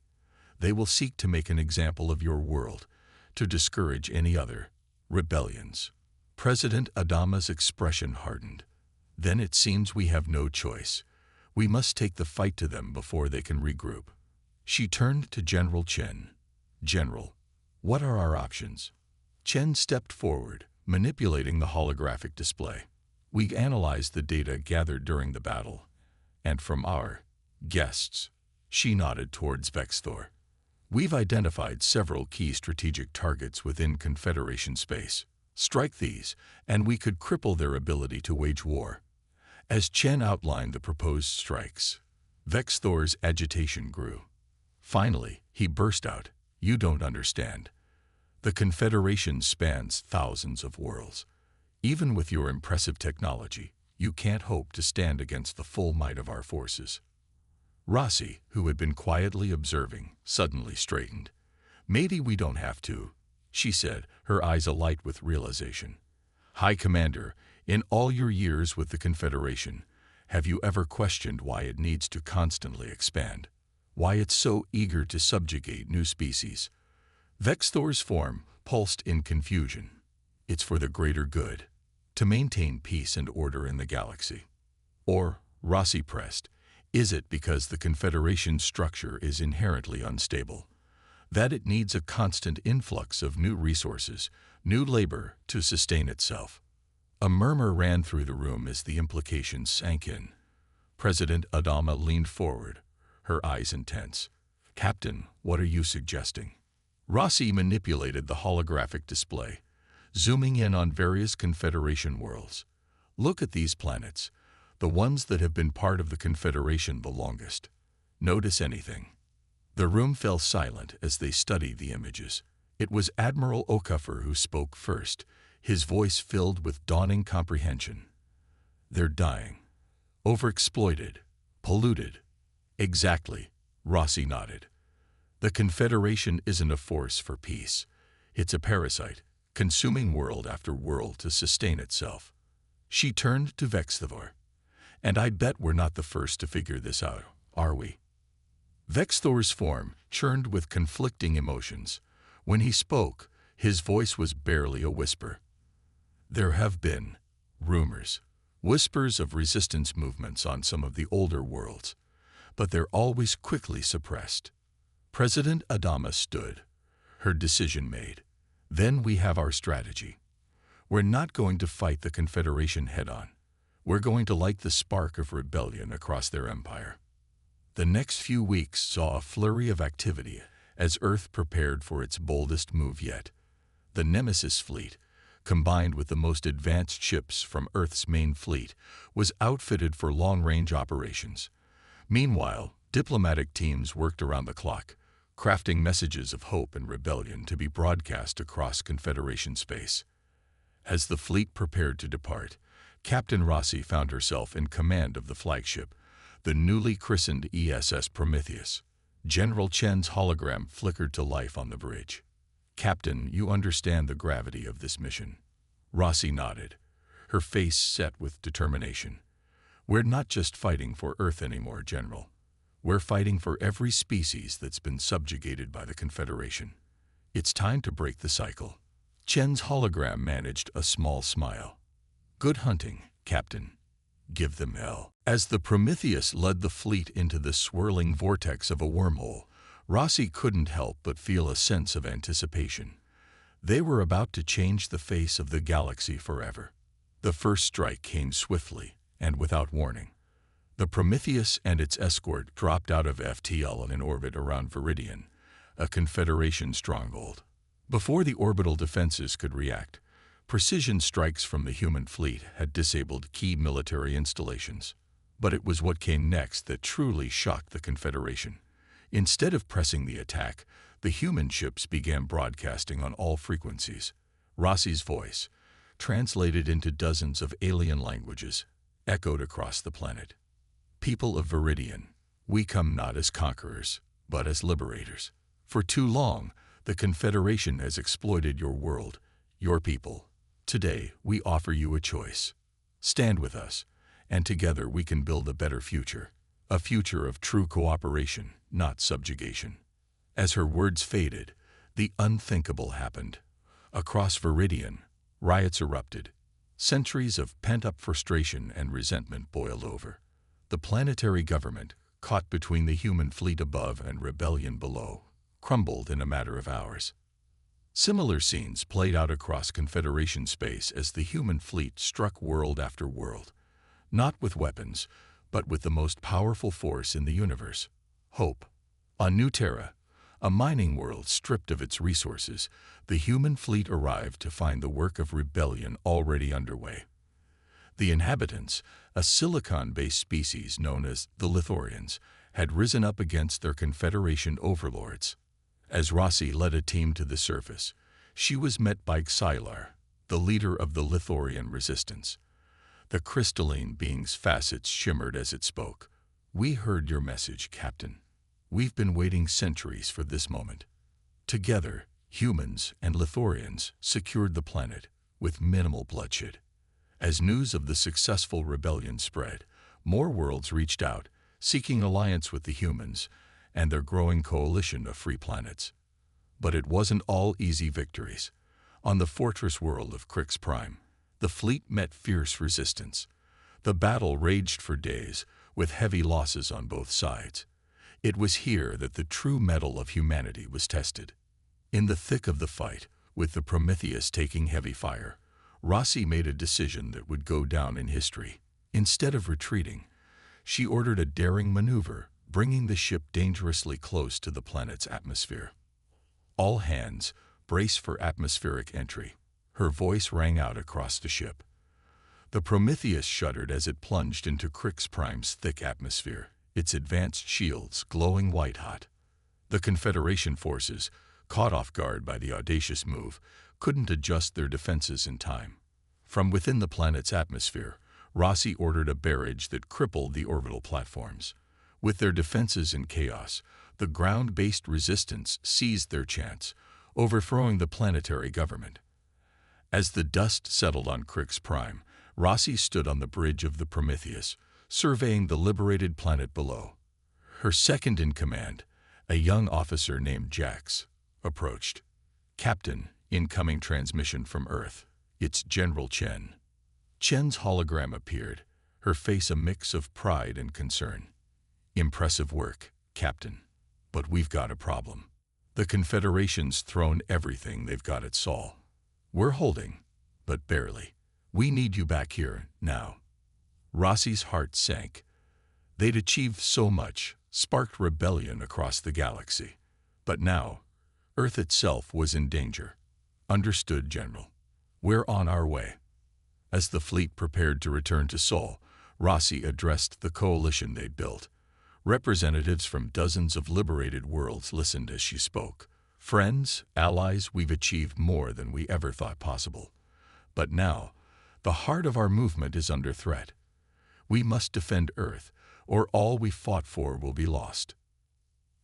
They will seek to make an example of your world, to discourage any other rebellions." President Adama's expression hardened. "Then it seems we have no choice. We must take the fight to them before they can regroup." She turned to General Chen. "General, What are our options? Chen stepped forward, manipulating the holographic display. We analyzed the data gathered during the battle, and from our guests, she nodded towards Vexthor. We've identified several key strategic targets within Confederation space. Strike these, and we could cripple their ability to wage war. As Chen outlined the proposed strikes, Vexthor's agitation grew. Finally, he burst out, "You don't understand. The Confederation spans thousands of worlds. Even with your impressive technology, you can't hope to stand against the full might of our forces." Rossi, who had been quietly observing, suddenly straightened. "Maybe we don't have to," she said, her eyes alight with realization. "High Commander, in all your years with the Confederation, have you ever questioned why it needs to constantly expand? Why it's so eager to subjugate new species?" Vexthor's form pulsed in confusion. "It's for the greater good, to maintain peace and order in the galaxy." Or, Rossi pressed, "Is it because the Confederation's structure is inherently unstable, that it needs a constant influx of new resources, new labor, to sustain itself?" A murmur ran through the room as the implication sank in. President Adama leaned forward, her eyes intense. "Captain, what are you suggesting?" Rossi manipulated the holographic display, zooming in on various Confederation worlds. "Look at these planets, the ones that have been part of the Confederation the longest. Notice anything?" The room fell silent as they studied the images. It was Admiral Okafor who spoke first, his voice filled with dawning comprehension. "They're dying. Overexploited. Polluted." "Exactly," Rossi nodded. "The Confederation isn't a force for peace. It's a parasite, consuming world after world to sustain itself." She turned to Vexthor. "And I bet we're not the first to figure this out, are we?" Vexthor's form churned with conflicting emotions. When he spoke, his voice was barely a whisper. "There have been rumors, whispers of resistance movements on some of the older worlds, but they're always quickly suppressed." President Adama stood, her decision made. "Then we have our strategy. We're not going to fight the Confederation head-on. We're going to light the spark of rebellion across their empire." The next few weeks saw a flurry of activity as Earth prepared for its boldest move yet. The Nemesis fleet, combined with the most advanced ships from Earth's main fleet, was outfitted for long-range operations. Meanwhile, diplomatic teams worked around the clock, crafting messages of hope and rebellion to be broadcast across Confederation space. As the fleet prepared to depart, Captain Rossi found herself in command of the flagship, the newly christened ESS Prometheus. General Chen's hologram flickered to life on the bridge. "Captain, you understand the gravity of this mission." Rossi nodded, her face set with determination. "We're not just fighting for Earth anymore, General. We're fighting for every species that's been subjugated by the Confederation. It's time to break the cycle." Chen's hologram managed a small smile. "Good hunting, Captain. Give them hell." As the Prometheus led the fleet into the swirling vortex of a wormhole, Rossi couldn't help but feel a sense of anticipation. They were about to change the face of the galaxy forever. The first strike came swiftly and without warning. The Prometheus and its escort dropped out of FTL in orbit around Viridian, a Confederation stronghold. Before the orbital defenses could react, precision strikes from the human fleet had disabled key military installations. But it was what came next that truly shocked the Confederation. Instead of pressing the attack, the human ships began broadcasting on all frequencies. Rossi's voice, translated into dozens of alien languages, echoed across the planet. "People of Viridian, we come not as conquerors, but as liberators. For too long, the Confederation has exploited your world, your people. Today, we offer you a choice. Stand with us, and together we can build a better future. A future of true cooperation, not subjugation." As her words faded, the unthinkable happened. Across Viridian, riots erupted. Centuries of pent-up frustration and resentment boiled over. The planetary government, caught between the human fleet above and rebellion below, crumbled in a matter of hours. Similar scenes played out across Confederation space as the human fleet struck world after world, not with weapons, but with the most powerful force in the universe, hope. On New Terra, a mining world stripped of its resources, the human fleet arrived to find the work of rebellion already underway. The inhabitants, a silicon-based species known as the Lithorians, had risen up against their Confederation overlords. As Rossi led a team to the surface, she was met by Xylar, the leader of the Lithorian resistance. The crystalline being's facets shimmered as it spoke. "We heard your message, Captain. We've been waiting centuries for this moment." Together, humans and Lithorians secured the planet with minimal bloodshed. As news of the successful rebellion spread, more worlds reached out, seeking alliance with the humans and their growing coalition of free planets. But it wasn't all easy victories. On the fortress world of Crix Prime, the fleet met fierce resistance. The battle raged for days, with heavy losses on both sides. It was here that the true mettle of humanity was tested. In the thick of the fight, with the Prometheus taking heavy fire, Rossi made a decision that would go down in history. Instead of retreating, she ordered a daring maneuver, bringing the ship dangerously close to the planet's atmosphere. "All hands, brace for atmospheric entry." Her voice rang out across the ship. The Prometheus shuddered as it plunged into Crix Prime's thick atmosphere, its advanced shields glowing white-hot. The Confederation forces, caught off guard by the audacious move, couldn't adjust their defenses in time. From within the planet's atmosphere, Rossi ordered a barrage that crippled the orbital platforms. With their defenses in chaos, the ground-based resistance seized their chance, overthrowing the planetary government. As the dust settled on Crix Prime, Rossi stood on the bridge of the Prometheus, surveying the liberated planet below. Her second-in-command, a young officer named Jax, approached. "Captain, incoming transmission from Earth. It's General Chen." Chen's hologram appeared, her face a mix of pride and concern. "Impressive work, Captain. But we've got a problem. The Confederation's thrown everything they've got at Sol. We're holding, but barely. We need you back here, now." Rossi's heart sank. They'd achieved so much, sparked rebellion across the galaxy. But now, Earth itself was in danger. "Understood, General. We're on our way." As the fleet prepared to return to Sol, Rossi addressed the coalition they'd built. Representatives from dozens of liberated worlds listened as she spoke. "Friends, allies, we've achieved more than we ever thought possible. But now, the heart of our movement is under threat. We must defend Earth, or all we fought for will be lost."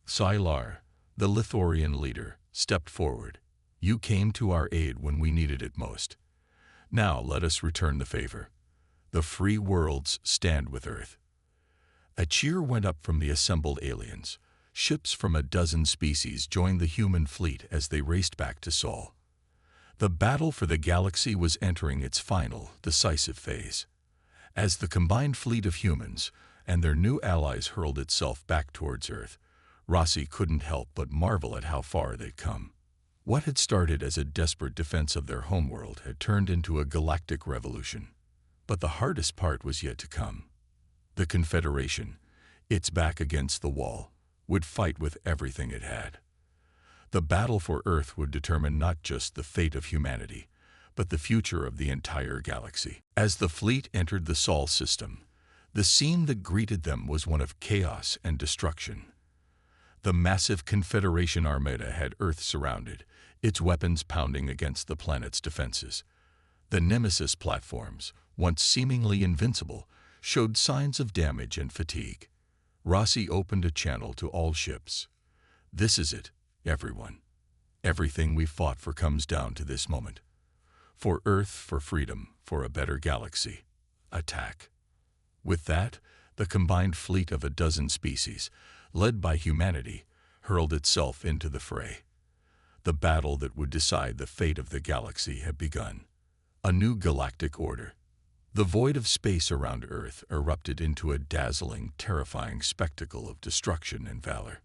Xylar, the Lithorian leader, stepped forward. "You came to our aid when we needed it most. Now let us return the favor. The free worlds stand with Earth." A cheer went up from the assembled aliens. Ships from a dozen species joined the human fleet as they raced back to Sol. The battle for the galaxy was entering its final, decisive phase. As the combined fleet of humans and their new allies hurled itself back towards Earth, Rossi couldn't help but marvel at how far they'd come. What had started as a desperate defense of their homeworld had turned into a galactic revolution. But the hardest part was yet to come. The Confederation, its back against the wall, would fight with everything it had. The battle for Earth would determine not just the fate of humanity, but the future of the entire galaxy. As the fleet entered the Sol system, the scene that greeted them was one of chaos and destruction. The massive Confederation armada had Earth surrounded, its weapons pounding against the planet's defenses. The Nemesis platforms, once seemingly invincible, showed signs of damage and fatigue. Rossi opened a channel to all ships. "This is it, everyone. Everything we fought for comes down to this moment. For Earth, for freedom, for a better galaxy. Attack." With that, the combined fleet of a dozen species, led by humanity, hurled itself into the fray. The battle that would decide the fate of the galaxy had begun. A new galactic order. The void of space around Earth erupted into a dazzling, terrifying spectacle of destruction and valor.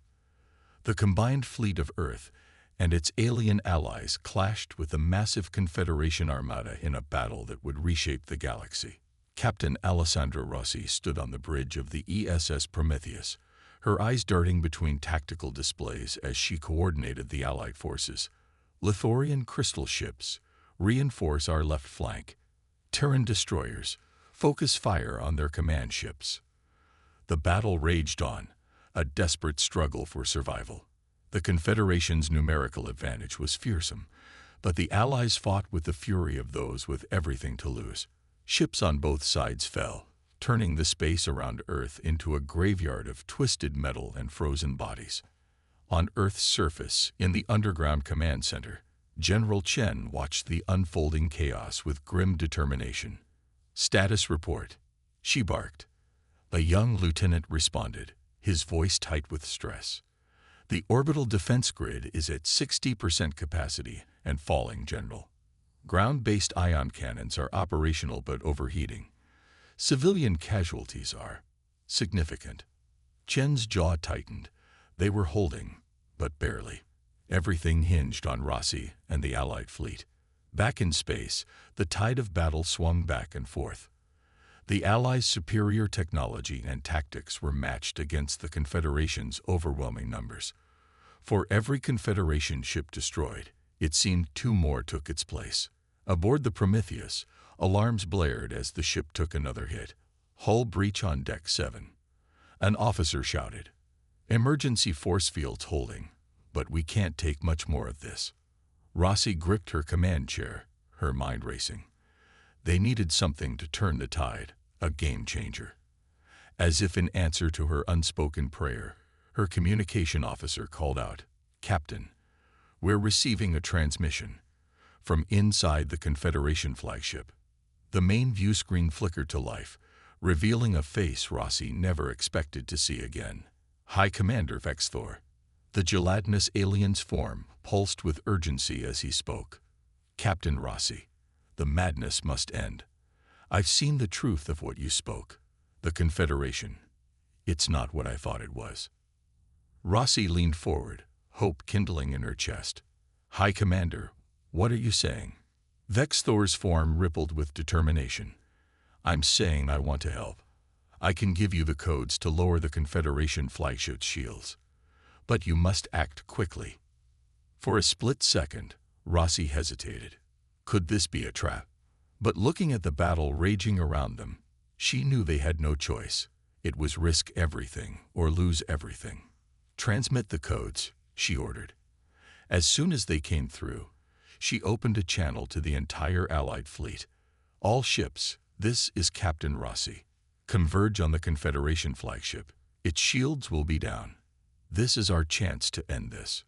The combined fleet of Earth and its alien allies clashed with the massive Confederation armada in a battle that would reshape the galaxy. Captain Alessandra Rossi stood on the bridge of the ESS Prometheus, her eyes darting between tactical displays as she coordinated the Allied forces. Lithorian crystal ships, reinforce our left flank. Terran destroyers, focus fire on their command ships. The battle raged on, a desperate struggle for survival. The Confederation's numerical advantage was fearsome, but the Allies fought with the fury of those with everything to lose. Ships on both sides fell, turning the space around Earth into a graveyard of twisted metal and frozen bodies. On Earth's surface, in the underground command center, General Chen watched the unfolding chaos with grim determination. "Status report," she barked. A young lieutenant responded, his voice tight with stress. "The orbital defense grid is at 60% capacity and falling, General. Ground-based ion cannons are operational but overheating. Civilian casualties are significant." Chen's jaw tightened. They were holding, but barely. Everything hinged on Rossi and the Allied fleet. Back in space, the tide of battle swung back and forth. The Allies' superior technology and tactics were matched against the Confederation's overwhelming numbers. For every Confederation ship destroyed, it seemed two more took its place. Aboard the Prometheus, alarms blared as the ship took another hit. "Hull breach on Deck 7. An officer shouted. "Emergency force fields holding, but we can't take much more of this." Rossi gripped her command chair, her mind racing. They needed something to turn the tide, a game changer. As if in answer to her unspoken prayer, her communication officer called out, "Captain, we're receiving a transmission." From inside the Confederation flagship, the main view screen flickered to life, revealing a face Rossi never expected to see again. High Commander Vexthor. The gelatinous alien's form pulsed with urgency as he spoke. "Captain Rossi, the madness must end. I've seen the truth of what you spoke. The Confederation. It's not what I thought it was." Rossi leaned forward, hope kindling in her chest. "High Commander, what are you saying?" Vexthor's form rippled with determination. "I'm saying I want to help. I can give you the codes to lower the Confederation flagship's shields. But you must act quickly." For a split second, Rossi hesitated. Could this be a trap? But looking at the battle raging around them, she knew they had no choice. It was risk everything or lose everything. "Transmit the codes," she ordered. As soon as they came through, she opened a channel to the entire Allied fleet. "All ships, this is Captain Rossi. Converge on the Confederation flagship. Its shields will be down. This is our chance to end this."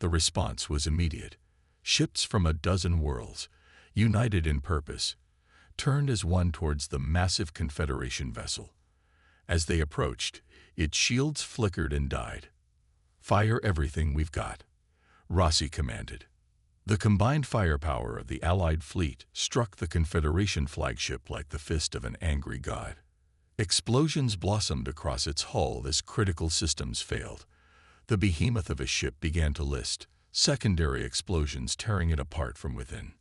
The response was immediate. Ships from a dozen worlds, united in purpose, turned as one towards the massive Confederation vessel. As they approached, its shields flickered and died. "Fire everything we've got," Rossi commanded. The combined firepower of the Allied fleet struck the Confederation flagship like the fist of an angry god. Explosions blossomed across its hull as critical systems failed. The behemoth of a ship began to list, secondary explosions tearing it apart from within.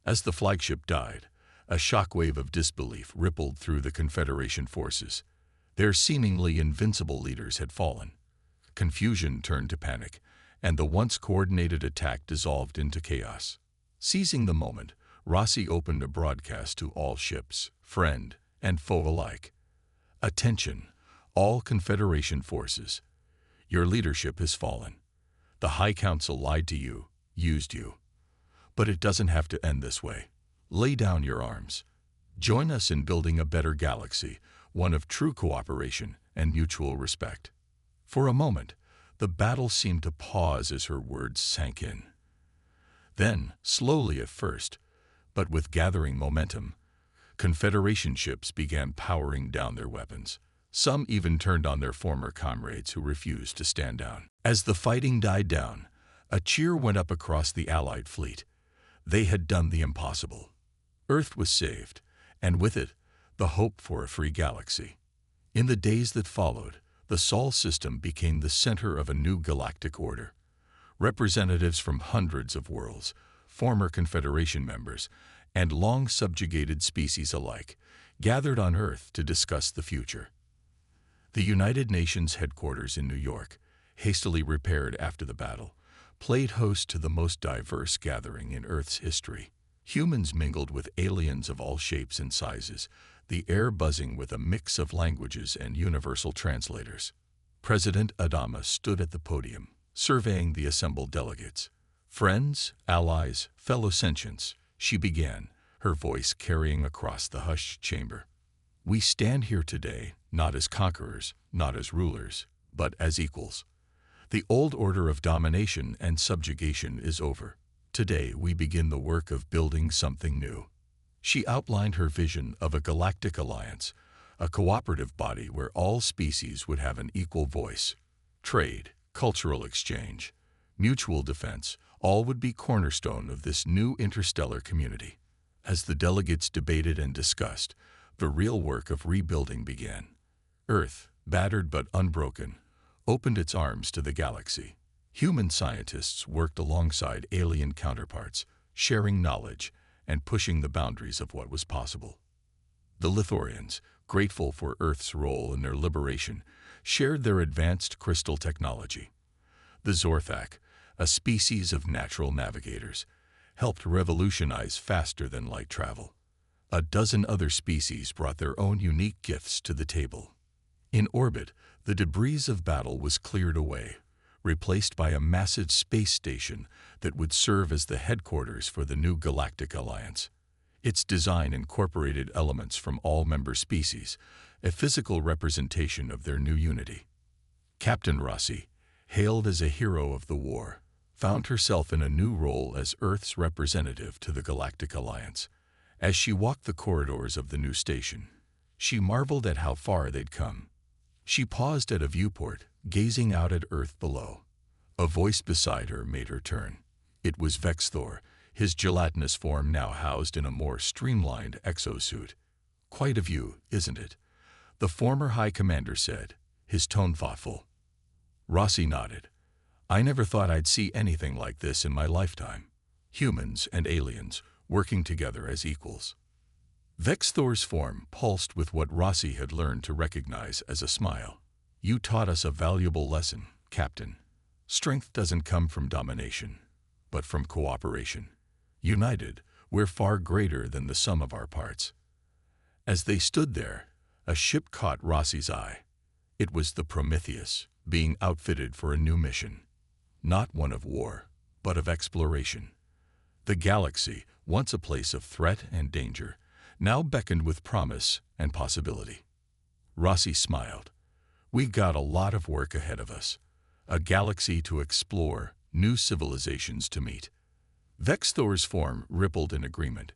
As the flagship died, a shockwave of disbelief rippled through the Confederation forces. Their seemingly invincible leaders had fallen. Confusion turned to panic, and the once coordinated attack dissolved into chaos. Seizing the moment, Rossi opened a broadcast to all ships, friend and foe alike. "Attention, all Confederation forces. Your leadership has fallen. The High Council lied to you, used you. But it doesn't have to end this way. Lay down your arms. Join us in building a better galaxy, one of true cooperation and mutual respect." For a moment, the battle seemed to pause as her words sank in. Then, slowly at first, but with gathering momentum, Confederation ships began powering down their weapons. Some even turned on their former comrades who refused to stand down. As the fighting died down, a cheer went up across the Allied fleet. They had done the impossible. Earth was saved, and with it, the hope for a free galaxy. In the days that followed, the Sol system became the center of a new galactic order. Representatives from hundreds of worlds, former Confederation members, and long subjugated species alike gathered on Earth to discuss the future. The United Nations headquarters in New York, hastily repaired after the battle, played host to the most diverse gathering in Earth's history. Humans mingled with aliens of all shapes and sizes, the air buzzing with a mix of languages and universal translators. President Adama stood at the podium, surveying the assembled delegates. "Friends, allies, fellow sentients," she began, her voice carrying across the hushed chamber. "We stand here today, not as conquerors, not as rulers, but as equals. The old order of domination and subjugation is over. Today we begin the work of building something new." She outlined her vision of a galactic alliance, a cooperative body where all species would have an equal voice. Trade, cultural exchange, mutual defense, all would be cornerstone of this new interstellar community. As the delegates debated and discussed, the real work of rebuilding began. Earth, battered but unbroken, opened its arms to the galaxy. Human scientists worked alongside alien counterparts, sharing knowledge and pushing the boundaries of what was possible. The Lithorians, grateful for Earth's role in their liberation, shared their advanced crystal technology. The Zorthak, a species of natural navigators, helped revolutionize faster-than-light travel. A dozen other species brought their own unique gifts to the table. In orbit, the debris of battle was cleared away, replaced by a massive space station that would serve as the headquarters for the new Galactic Alliance. Its design incorporated elements from all member species, a physical representation of their new unity. Captain Rossi, hailed as a hero of the war, found herself in a new role as Earth's representative to the Galactic Alliance. As she walked the corridors of the new station, she marveled at how far they'd come. She paused at a viewport, gazing out at Earth below. A voice beside her made her turn. It was Vexthor, his gelatinous form now housed in a more streamlined exosuit. "Quite a view, isn't it?" the former High Commander said, his tone thoughtful. Rossi nodded. "I never thought I'd see anything like this in my lifetime. Humans and aliens working together as equals." Vexthor's form pulsed with what Rossi had learned to recognize as a smile. "You taught us a valuable lesson, Captain. Strength doesn't come from domination, but from cooperation. United, we're far greater than the sum of our parts." As they stood there, a ship caught Rossi's eye. It was the Prometheus, being outfitted for a new mission. Not one of war, but of exploration. The galaxy, once a place of threat and danger, now beckoned with promise and possibility. Rossi smiled. "We've got a lot of work ahead of us. A galaxy to explore, new civilizations to meet." Vexthor's form rippled in agreement.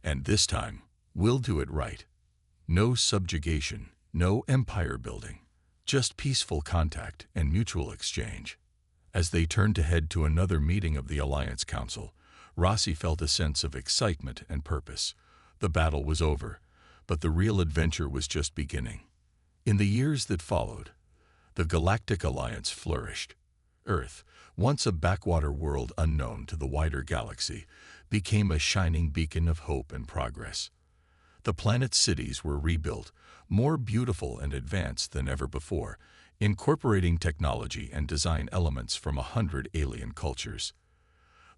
"And this time, we'll do it right. No subjugation, no empire building, just peaceful contact and mutual exchange." As they turned to head to another meeting of the Alliance Council, Rossi felt a sense of excitement and purpose. The battle was over, but the real adventure was just beginning. In the years that followed, the Galactic Alliance flourished. Earth, once a backwater world unknown to the wider galaxy, became a shining beacon of hope and progress. The planet's cities were rebuilt, more beautiful and advanced than ever before, incorporating technology and design elements from 100 alien cultures.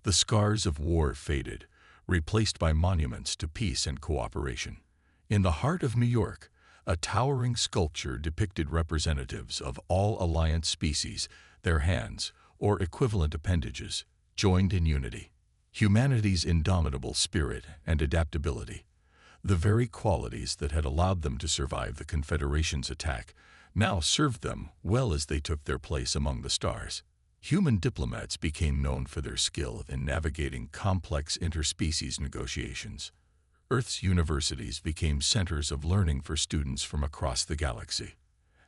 The scars of war faded, replaced by monuments to peace and cooperation. In the heart of New York, a towering sculpture depicted representatives of all Alliance species, their hands, or equivalent appendages, joined in unity. Humanity's indomitable spirit and adaptability, the very qualities that had allowed them to survive the Confederation's attack, now served them well as they took their place among the stars. Human diplomats became known for their skill in navigating complex interspecies negotiations. Earth's universities became centers of learning for students from across the galaxy.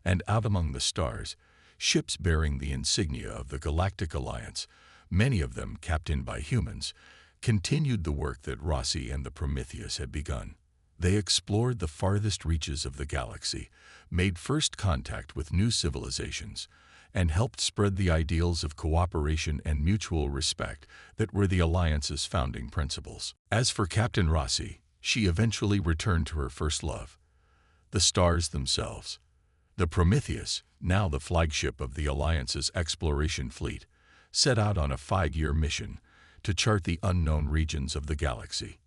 And out among the stars, ships bearing the insignia of the Galactic Alliance, many of them captained by humans, continued the work that Rossi and the Prometheus had begun. They explored the farthest reaches of the galaxy, made first contact with new civilizations, and helped spread the ideals of cooperation and mutual respect that were the Alliance's founding principles. As for Captain Rossi, she eventually returned to her first love, the stars themselves. The Prometheus, now the flagship of the Alliance's exploration fleet, set out on a 5-year mission to chart the unknown regions of the galaxy.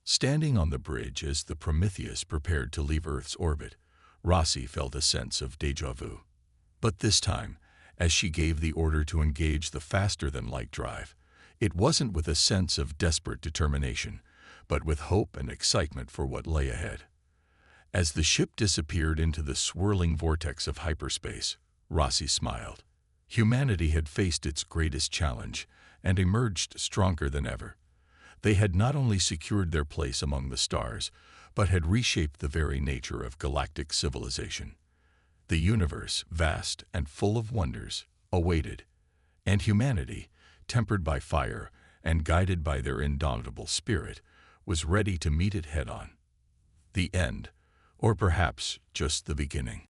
Standing on the bridge as the Prometheus prepared to leave Earth's orbit, Rossi felt a sense of déjà vu. But this time, as she gave the order to engage the faster-than-light drive, it wasn't with a sense of desperate determination, but with hope and excitement for what lay ahead. As the ship disappeared into the swirling vortex of hyperspace, Rossi smiled. Humanity had faced its greatest challenge and emerged stronger than ever. They had not only secured their place among the stars, but had reshaped the very nature of galactic civilization. The universe, vast and full of wonders, awaited, and humanity, tempered by fire and guided by their indomitable spirit, was ready to meet it head-on. The end, or perhaps just the beginning.